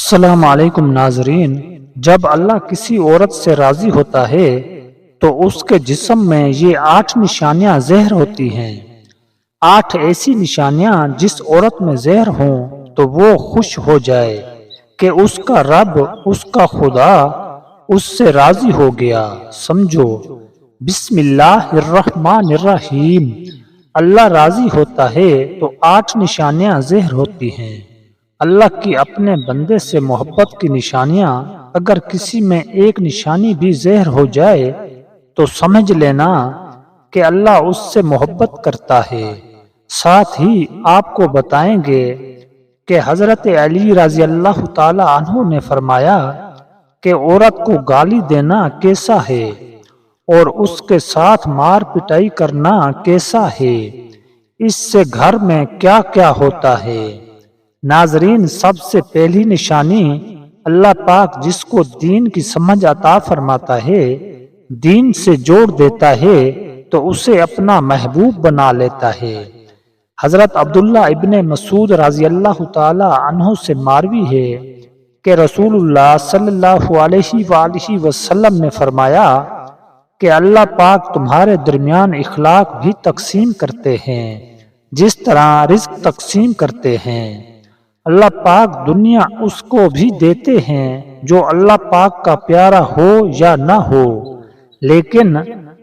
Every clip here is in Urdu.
السلام علیکم ناظرین، جب اللہ کسی عورت سے راضی ہوتا ہے تو اس کے جسم میں یہ 8 نشانیاں ظاہر ہوتی ہیں۔ 8 ایسی نشانیاں جس عورت میں ظاہر ہوں تو وہ خوش ہو جائے کہ اس کا رب، اس کا خدا اس سے راضی ہو گیا۔ سمجھو، بسم اللہ الرحمن الرحیم، اللہ راضی ہوتا ہے تو 8 نشانیاں ظاہر ہوتی ہیں۔ اللہ کی اپنے بندے سے محبت کی نشانیاں اگر کسی میں ایک نشانی بھی ظاہر ہو جائے تو سمجھ لینا کہ اللہ اس سے محبت کرتا ہے۔ ساتھ ہی آپ کو بتائیں گے کہ حضرت علی رضی اللہ تعالی عنہ نے فرمایا کہ عورت کو گالی دینا کیسا ہے اور اس کے ساتھ مار پٹائی کرنا کیسا ہے، اس سے گھر میں کیا کیا ہوتا ہے۔ ناظرین، سب سے پہلی نشانی، اللہ پاک جس کو دین کی سمجھ عطا فرماتا ہے، دین سے جوڑ دیتا ہے تو اسے اپنا محبوب بنا لیتا ہے۔ حضرت عبداللہ ابن مسعود رضی اللہ تعالی عنہ سے مروی ہے کہ رسول اللہ صلی اللہ علیہ وآلہ وسلم نے فرمایا کہ اللہ پاک تمہارے درمیان اخلاق بھی تقسیم کرتے ہیں جس طرح رزق تقسیم کرتے ہیں۔ اللہ پاک دنیا اس کو بھی دیتے ہیں جو اللہ پاک کا پیارا ہو یا نہ ہو، لیکن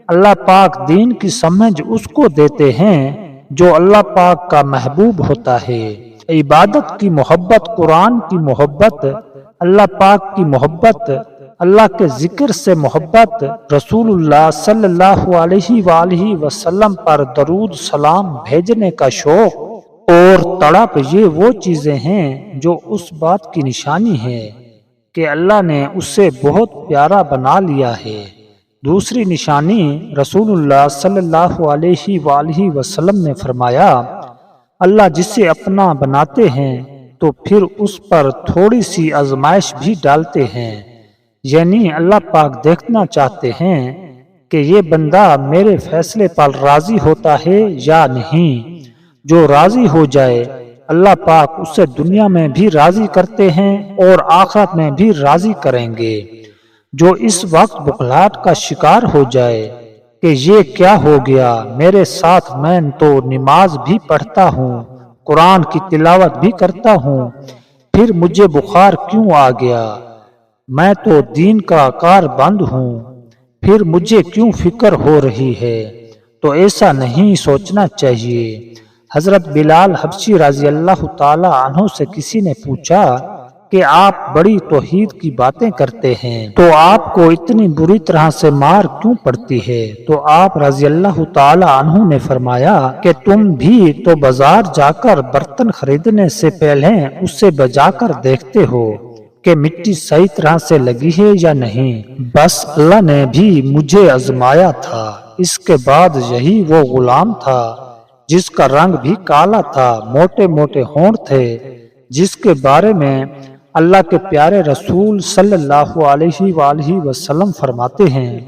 اللہ پاک دین کی سمجھ اس کو دیتے ہیں جو اللہ پاک کا محبوب ہوتا ہے۔ عبادت کی محبت، قرآن کی محبت، اللہ پاک کی محبت، اللہ کے ذکر سے محبت، رسول اللہ صلی اللہ علیہ وآلہ وسلم پر درود سلام بھیجنے کا شوق اور تڑپ، یہ وہ چیزیں ہیں جو اس بات کی نشانی ہے کہ اللہ نے اسے بہت پیارا بنا لیا ہے۔ دوسری نشانی، رسول اللہ صلی اللہ علیہ وآلہ وسلم نے فرمایا، اللہ جسے اپنا بناتے ہیں تو پھر اس پر تھوڑی سی آزمائش بھی ڈالتے ہیں، یعنی اللہ پاک دیکھنا چاہتے ہیں کہ یہ بندہ میرے فیصلے پر راضی ہوتا ہے یا نہیں۔ جو راضی ہو جائے اللہ پاک اسے دنیا میں بھی راضی کرتے ہیں اور آخرت میں بھی راضی کریں گے۔ جو اس وقت بخلاہٹ کا شکار ہو جائے کہ یہ کیا ہو گیا میرے ساتھ، میں تو نماز بھی پڑھتا ہوں، قرآن کی تلاوت بھی کرتا ہوں، پھر مجھے بخار کیوں آ گیا، میں تو دین کا کار بند ہوں، پھر مجھے کیوں فکر ہو رہی ہے، تو ایسا نہیں سوچنا چاہیے۔ حضرت بلال حبشی رضی اللہ تعالی عنہ سے کسی نے پوچھا کہ آپ بڑی توحید کی باتیں کرتے ہیں تو آپ کو اتنی بری طرح سے مار کیوں پڑتی ہے؟ تو آپ رضی اللہ تعالی عنہ نے فرمایا کہ تم بھی تو بازار جا کر برتن خریدنے سے پہلے اسے بجا کر دیکھتے ہو کہ مٹی صحیح طرح سے لگی ہے یا نہیں۔ بس اللہ نے بھی مجھے آزمایا تھا، اس کے بعد یہی وہ غلام تھا جس کا رنگ بھی کالا تھا، موٹے موٹے ہونٹ تھے، جس کے بارے میں اللہ کے پیارے رسول صلی اللہ علیہ وآلہ وسلم فرماتے ہیں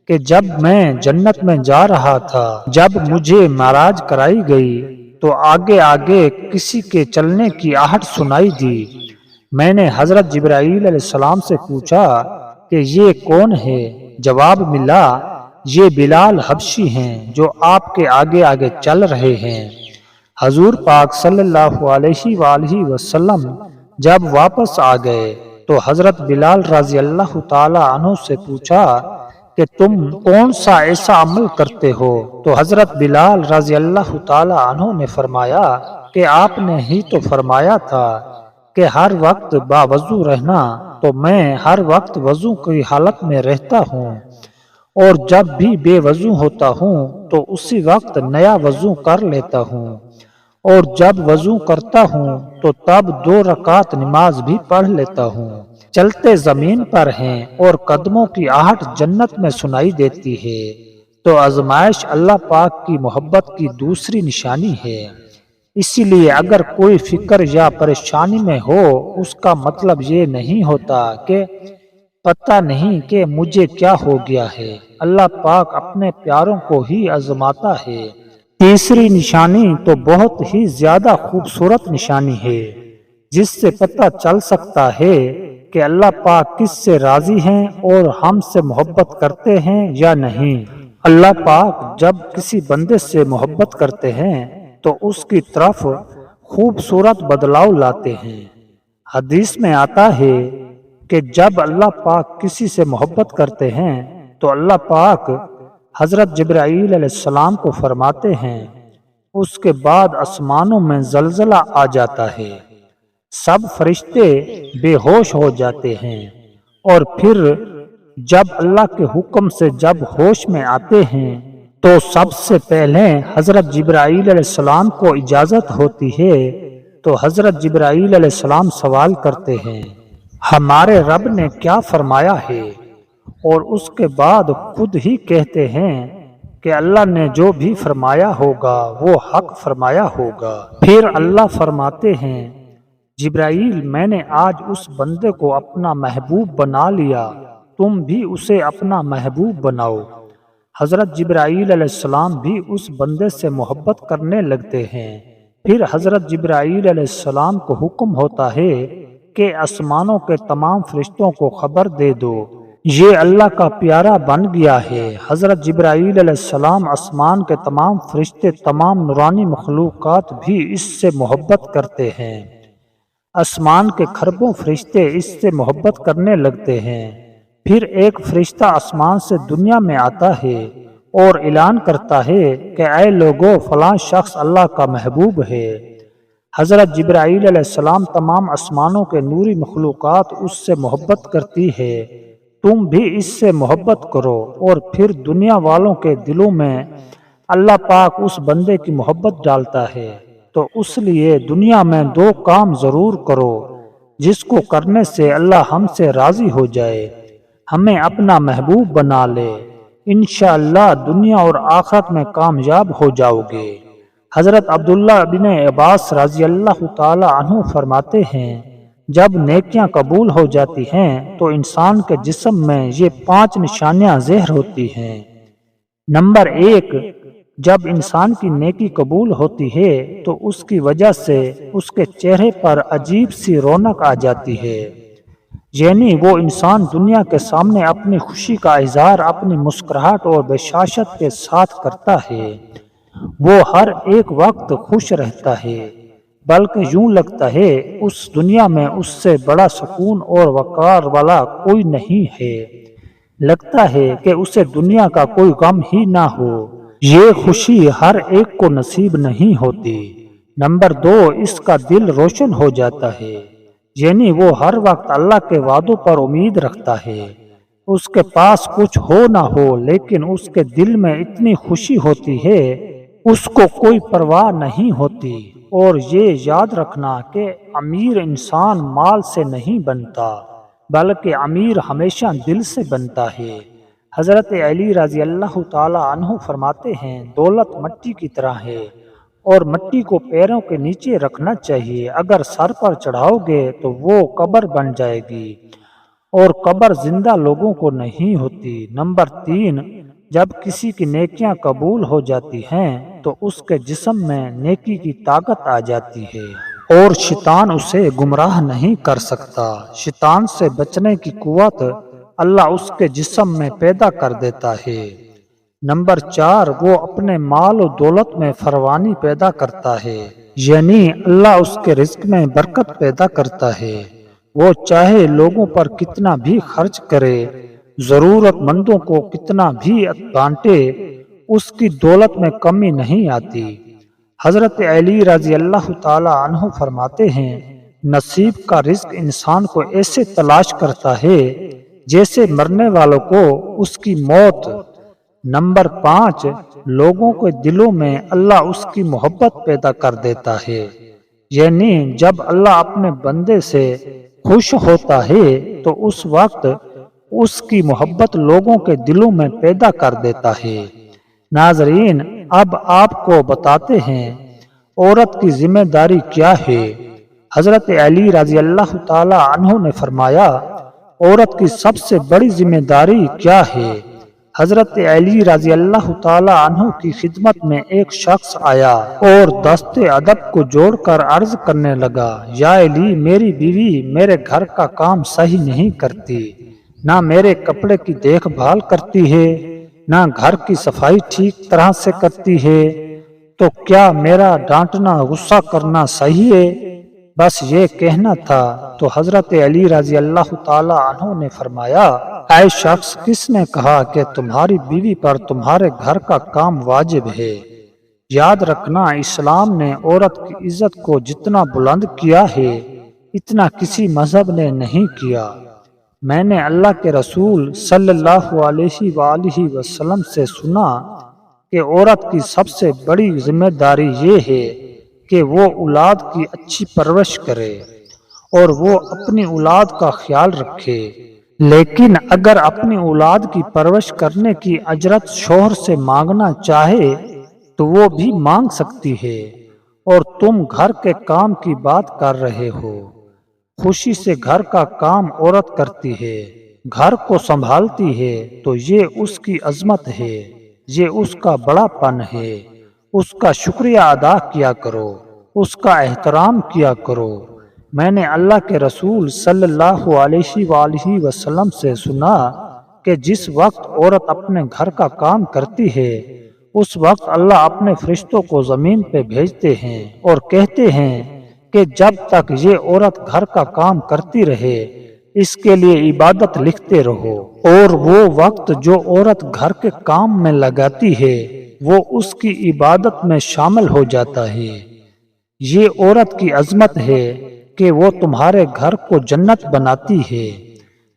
کہ جب میں جنت میں جا رہا تھا، جب مجھے معراج کرائی گئی تو آگے آگے کسی کے چلنے کی آہٹ سنائی دی۔ میں نے حضرت جبرائیل علیہ السلام سے پوچھا کہ یہ کون ہے؟ جواب ملا، یہ بلال حبشی ہیں جو آپ کے آگے آگے چل رہے ہیں۔ حضور پاک صلی اللہ علیہ وآلہ وسلم جب واپس آ گئے تو حضرت بلال رضی اللہ تعالی عنہ سے پوچھا کہ تم کون سا ایسا عمل کرتے ہو؟ تو حضرت بلال رضی اللہ تعالی عنہ نے فرمایا کہ آپ نے ہی تو فرمایا تھا کہ ہر وقت باوضو رہنا، تو میں ہر وقت وضو کی حالت میں رہتا ہوں، اور جب بھی بے وضو ہوتا ہوں تو اسی وقت نیا وضو کر لیتا ہوں، اور جب وضو کرتا ہوں تو تب 2 رکعت نماز بھی پڑھ لیتا ہوں۔ چلتے زمین پر ہیں اور قدموں کی آہٹ جنت میں سنائی دیتی ہے، تو آزمائش اللہ پاک کی محبت کی دوسری نشانی ہے۔ اسی لیے اگر کوئی فکر یا پریشانی میں ہو، اس کا مطلب یہ نہیں ہوتا کہ پتہ نہیں کہ مجھے کیا ہو گیا ہے، اللہ پاک اپنے پیاروں کو ہی آزماتا ہے۔ تیسری نشانی تو بہت ہی زیادہ خوبصورت نشانی ہے جس سے پتہ چل سکتا ہے کہ اللہ پاک کس سے راضی ہیں اور ہم سے محبت کرتے ہیں یا نہیں۔ اللہ پاک جب کسی بندے سے محبت کرتے ہیں تو اس کی طرف خوبصورت بدلاؤ لاتے ہیں۔ حدیث میں آتا ہے کہ جب اللہ پاک کسی سے محبت کرتے ہیں تو اللہ پاک حضرت جبرائیل علیہ السلام کو فرماتے ہیں، اس کے بعد آسمانوں میں زلزلہ آ جاتا ہے، سب فرشتے بے ہوش ہو جاتے ہیں، اور پھر جب اللہ کے حکم سے جب ہوش میں آتے ہیں تو سب سے پہلے حضرت جبرائیل علیہ السلام کو اجازت ہوتی ہے تو حضرت جبرائیل علیہ السلام سوال کرتے ہیں، ہمارے رب نے کیا فرمایا ہے؟ اور اس کے بعد خود ہی کہتے ہیں کہ اللہ نے جو بھی فرمایا ہوگا وہ حق فرمایا ہوگا۔ پھر اللہ فرماتے ہیں، جبرائیل میں نے آج اس بندے کو اپنا محبوب بنا لیا، تم بھی اسے اپنا محبوب بناؤ۔ حضرت جبرائیل علیہ السلام بھی اس بندے سے محبت کرنے لگتے ہیں۔ پھر حضرت جبرائیل علیہ السلام کو حکم ہوتا ہے کہ آسمانوں کے تمام فرشتوں کو خبر دے دو، یہ اللہ کا پیارا بن گیا ہے۔ حضرت جبرائیل علیہ السلام آسمان کے تمام فرشتے، تمام نورانی مخلوقات بھی اس سے محبت کرتے ہیں۔ آسمان کے کھربوں فرشتے اس سے محبت کرنے لگتے ہیں۔ پھر ایک فرشتہ آسمان سے دنیا میں آتا ہے اور اعلان کرتا ہے کہ اے لوگو، فلاں شخص اللہ کا محبوب ہے۔ حضرت جبرائیل علیہ السلام تمام آسمانوں کے نوری مخلوقات اس سے محبت کرتی ہے، تم بھی اس سے محبت کرو۔ اور پھر دنیا والوں کے دلوں میں اللہ پاک اس بندے کی محبت ڈالتا ہے، تو اس لیے دنیا میں دو کام ضرور کرو جس کو کرنے سے اللہ ہم سے راضی ہو جائے، ہمیں اپنا محبوب بنا لے، انشاءاللہ دنیا اور آخرت میں کامیاب ہو جاؤ گے۔ حضرت عبداللہ بن عباس رضی اللہ تعالی عنہ فرماتے ہیں، جب نیکیاں قبول ہو جاتی ہیں تو انسان کے جسم میں یہ 5 نشانیاں ظاہر ہوتی ہیں۔ نمبر 1، جب انسان کی نیکی قبول ہوتی ہے تو اس کی وجہ سے اس کے چہرے پر عجیب سی رونق آ جاتی ہے، یعنی وہ انسان دنیا کے سامنے اپنی خوشی کا اظہار اپنی مسکراہٹ اور بشاشت کے ساتھ کرتا ہے، وہ ہر ایک وقت خوش رہتا ہے، بلکہ یوں لگتا ہے اس دنیا میں اس سے بڑا سکون اور وقار والا کوئی نہیں ہے، لگتا ہے کہ اسے دنیا کا کوئی غم ہی نہ ہو۔ یہ خوشی ہر ایک کو نصیب نہیں ہوتی۔ نمبر 2، اس کا دل روشن ہو جاتا ہے، یعنی وہ ہر وقت اللہ کے وعدوں پر امید رکھتا ہے، اس کے پاس کچھ ہو نہ ہو لیکن اس کے دل میں اتنی خوشی ہوتی ہے، اس کو کوئی پرواہ نہیں ہوتی۔ اور یہ یاد رکھنا کہ امیر انسان مال سے نہیں بنتا، بلکہ امیر ہمیشہ دل سے بنتا ہے۔ حضرت علی رضی اللہ تعالی عنہ فرماتے ہیں، دولت مٹی کی طرح ہے اور مٹی کو پیروں کے نیچے رکھنا چاہیے، اگر سر پر چڑھاؤ گے تو وہ قبر بن جائے گی، اور قبر زندہ لوگوں کو نہیں ہوتی۔ نمبر 3، جب کسی کی نیکیاں قبول ہو جاتی ہیں تو اس کے جسم میں نیکی کی طاقت آ جاتی ہے اور شیطان اسے گمراہ نہیں کر سکتا۔ شیطان سے بچنے کی قوت اللہ اس کے جسم میں پیدا کر دیتا ہے۔ نمبر 4، وہ اپنے مال و دولت میں فراوانی پیدا کرتا ہے، یعنی اللہ اس کے رزق میں برکت پیدا کرتا ہے، وہ چاہے لوگوں پر کتنا بھی خرچ کرے، ضرورت مندوں کو کتنا بھی بانٹے، اس کی دولت میں کمی نہیں آتی۔ حضرت علی رضی اللہ تعالی عنہ فرماتے ہیں، نصیب کا رزق انسان کو ایسے تلاش کرتا ہے جیسے مرنے والوں کو اس کی موت۔ نمبر 5، لوگوں کے دلوں میں اللہ اس کی محبت پیدا کر دیتا ہے، یعنی جب اللہ اپنے بندے سے خوش ہوتا ہے تو اس وقت اس کی محبت لوگوں کے دلوں میں پیدا کر دیتا ہے۔ ناظرین، اب آپ کو بتاتے ہیں عورت کی ذمہ داری کیا ہے۔ حضرت علی رضی اللہ تعالی عنہ نے فرمایا، عورت کی سب سے بڑی ذمہ داری کیا ہے؟ حضرت علی رضی اللہ تعالی عنہ کی خدمت میں ایک شخص آیا اور دست ادب کو جوڑ کر عرض کرنے لگا، یا علی، میری بیوی میرے گھر کا کام صحیح نہیں کرتی، نہ میرے کپڑے کی دیکھ بھال کرتی ہے، نہ گھر کی صفائی ٹھیک طرح سے کرتی ہے، تو کیا میرا ڈانٹنا غصہ کرنا صحیح ہے؟ بس یہ کہنا تھا تو حضرت علی رضی اللہ تعالی عنہ نے فرمایا، اے شخص، کس نے کہا کہ تمہاری بیوی پر تمہارے گھر کا کام واجب ہے؟ یاد رکھنا، اسلام نے عورت کی عزت کو جتنا بلند کیا ہے اتنا کسی مذہب نے نہیں کیا۔ میں نے اللہ کے رسول صلی اللہ علیہ وآلہ وسلم سے سنا کہ عورت کی سب سے بڑی ذمہ داری یہ ہے کہ وہ اولاد کی اچھی پرورش کرے اور وہ اپنی اولاد کا خیال رکھے، لیکن اگر اپنی اولاد کی پرورش کرنے کی اجرت شوہر سے مانگنا چاہے تو وہ بھی مانگ سکتی ہے، اور تم گھر کے کام کی بات کر رہے ہو۔ خوشی سے گھر کا کام عورت کرتی ہے، گھر کو سنبھالتی ہے، تو یہ اس کی عظمت ہے، یہ اس کا بڑا پن ہے۔ اس کا شکریہ ادا کیا کرو، اس کا احترام کیا کرو۔ میں نے اللہ کے رسول صلی اللہ علیہ وآلہ وسلم سے سنا کہ جس وقت عورت اپنے گھر کا کام کرتی ہے اس وقت اللہ اپنے فرشتوں کو زمین پہ بھیجتے ہیں اور کہتے ہیں کہ جب تک یہ عورت گھر کا کام کرتی رہے اس کے لیے عبادت لکھتے رہو، اور وہ وقت جو عورت گھر کے کام میں لگاتی ہے وہ اس کی عبادت میں شامل ہو جاتا ہے۔ یہ عورت کی عظمت ہے کہ وہ تمہارے گھر کو جنت بناتی ہے،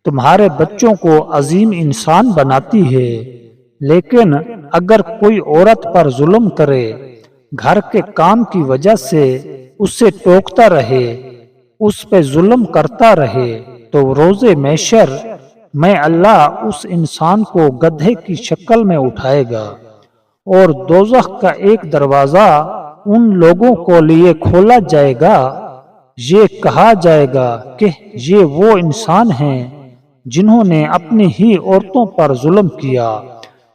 تمہارے بچوں کو عظیم انسان بناتی ہے۔ لیکن اگر کوئی عورت پر ظلم کرے، گھر کے کام کی وجہ سے اسے ٹوکتا رہے، اس پہ ظلم کرتا رہے، تو روز محشر میں اللہ اس انسان کو گدھے کی شکل میں اٹھائے گا اور دوزخ کا ایک دروازہ ان لوگوں کو لیے کھولا جائے گا۔ یہ کہا جائے گا کہ یہ وہ انسان ہیں جنہوں نے اپنی ہی عورتوں پر ظلم کیا،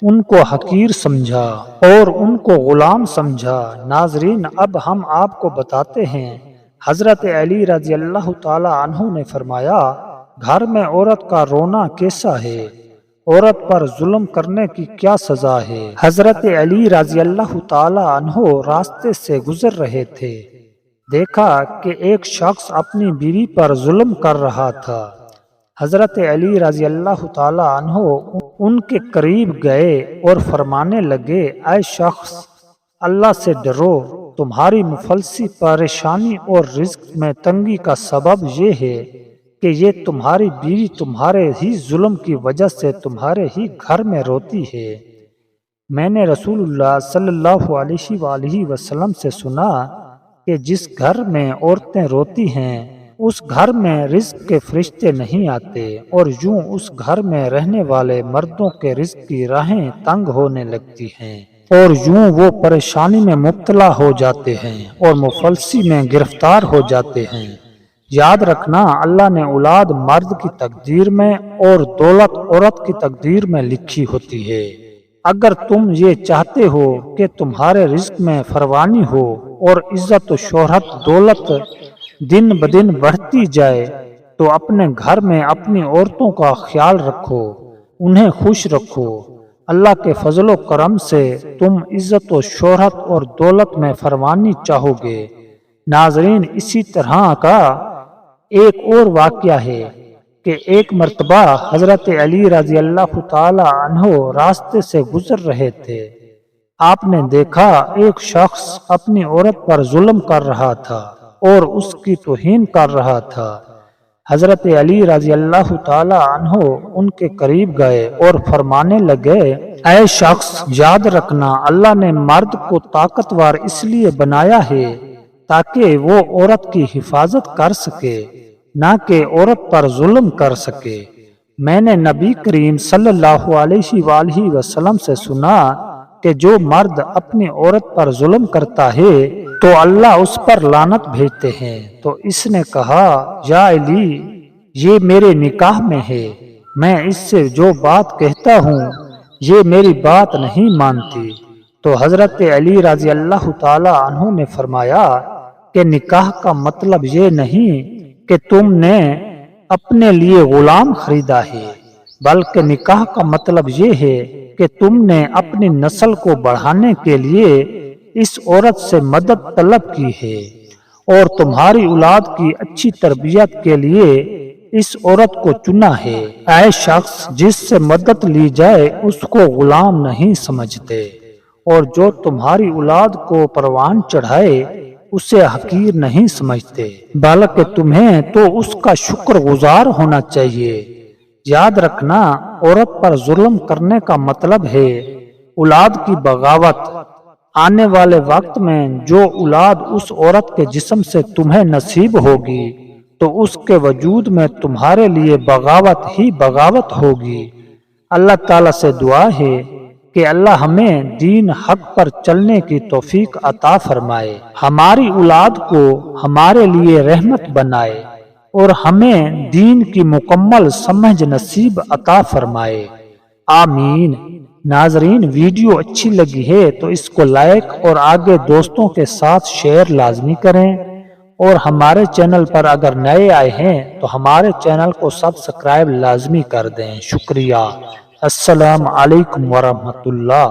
ان کو حقیر سمجھا اور ان کو غلام سمجھا۔ ناظرین، اب ہم آپ کو بتاتے ہیں حضرت علی رضی اللہ تعالی عنہ نے فرمایا، گھر میں عورت کا رونا کیسا ہے؟ عورت پر ظلم کرنے کی کیا سزا ہے؟ حضرت علی رضی اللہ تعالی عنہ راستے سے گزر رہے تھے، دیکھا کہ ایک شخص اپنی بیوی پر ظلم کر رہا تھا۔ حضرت علی رضی اللہ تعالی عنہ ان کے قریب گئے اور فرمانے لگے، اے شخص، اللہ سے ڈرو، تمہاری مفلسی پریشانی اور رزق میں تنگی کا سبب یہ ہے کہ یہ تمہاری بیوی تمہارے ہی ظلم کی وجہ سے تمہارے ہی گھر میں روتی ہے۔ میں نے رسول اللہ صلی اللہ علیہ وآلہ وسلم سے سنا کہ جس گھر میں عورتیں روتی ہیں اس گھر میں رزق کے فرشتے نہیں آتے، اور یوں اس گھر میں رہنے والے مردوں کے رزق کی راہیں تنگ ہونے لگتی ہیں، اور یوں وہ پریشانی میں مبتلا ہو جاتے ہیں اور مفلسی میں گرفتار ہو جاتے ہیں۔ یاد رکھنا، اللہ نے اولاد مرد کی تقدیر میں اور دولت عورت کی تقدیر میں لکھی ہوتی ہے۔ اگر تم یہ چاہتے ہو کہ تمہارے رزق میں فراوانی ہو اور عزت و شہرت دولت دن بدن بڑھتی جائے تو اپنے گھر میں اپنی عورتوں کا خیال رکھو، انہیں خوش رکھو۔ اللہ کے فضل و کرم سے تم عزت و شہرت اور دولت میں فراوانی چاہو گے۔ ناظرین، اسی طرح کا ایک اور واقعہ ہے کہ ایک مرتبہ حضرت علی رضی اللہ تعالی عنہ راستے سے گزر رہے تھے۔ آپ نے دیکھا ایک شخص اپنی عورت پر ظلم کر رہا تھا اور اس کی توہین کر رہا تھا۔ حضرت علی رضی اللہ تعالی عنہ ان کے قریب گئے اور فرمانے لگے، اے شخص، یاد رکھنا، اللہ نے مرد کو طاقتور اس لیے بنایا ہے تاکہ وہ عورت کی حفاظت کر سکے، نہ کہ عورت پر ظلم کر سکے۔ میں نے نبی کریم صلی اللہ علیہ وآلہ وسلم سے سنا کہ جو مرد اپنی عورت پر ظلم کرتا ہے تو اللہ اس پر لعنت بھیجتے ہیں۔ تو اس نے کہا، یا علی، یہ میرے نکاح میں ہے، میں اس سے جو بات کہتا ہوں یہ میری بات نہیں مانتی، تو حضرت علی رضی اللہ تعالی عنہ نے فرمایا کہ نکاح کا مطلب یہ نہیں کہ تم نے اپنے لیے غلام خریدا ہے، بلکہ نکاح کا مطلب یہ ہے کہ تم نے اپنی نسل کو بڑھانے کے لیے اس عورت سے مدد طلب کی ہے اور تمہاری اولاد کی اچھی تربیت کے لیے اس عورت کو چنا ہے۔ اے شخص جس سے مدد لی جائے اس کو غلام نہیں سمجھتے، اور جو تمہاری اولاد کو پروان چڑھائے اسے حقیر نہیں سمجھتے، بلکہ تمہیں تو اس کا شکر گزار ہونا چاہیے۔ یاد رکھنا، عورت پر ظلم کرنے کا مطلب ہے اولاد کی بغاوت۔ آنے والے وقت میں جو اولاد اس عورت کے جسم سے تمہیں نصیب ہوگی تو اس کے وجود میں تمہارے لیے بغاوت ہی بغاوت ہوگی۔ اللہ تعالیٰ سے دعا ہے کہ اللہ ہمیں دین حق پر چلنے کی توفیق عطا فرمائے، ہماری اولاد کو ہمارے لیے رحمت بنائے اور ہمیں دین کی مکمل سمجھ نصیب عطا فرمائے، آمین۔ ناظرین، ویڈیو اچھی لگی ہے تو اس کو لائک اور آگے دوستوں کے ساتھ شیئر لازمی کریں، اور ہمارے چینل پر اگر نئے آئے ہیں تو ہمارے چینل کو سبسکرائب لازمی کر دیں۔ شکریہ۔ السلام علیکم ورحمۃ اللہ۔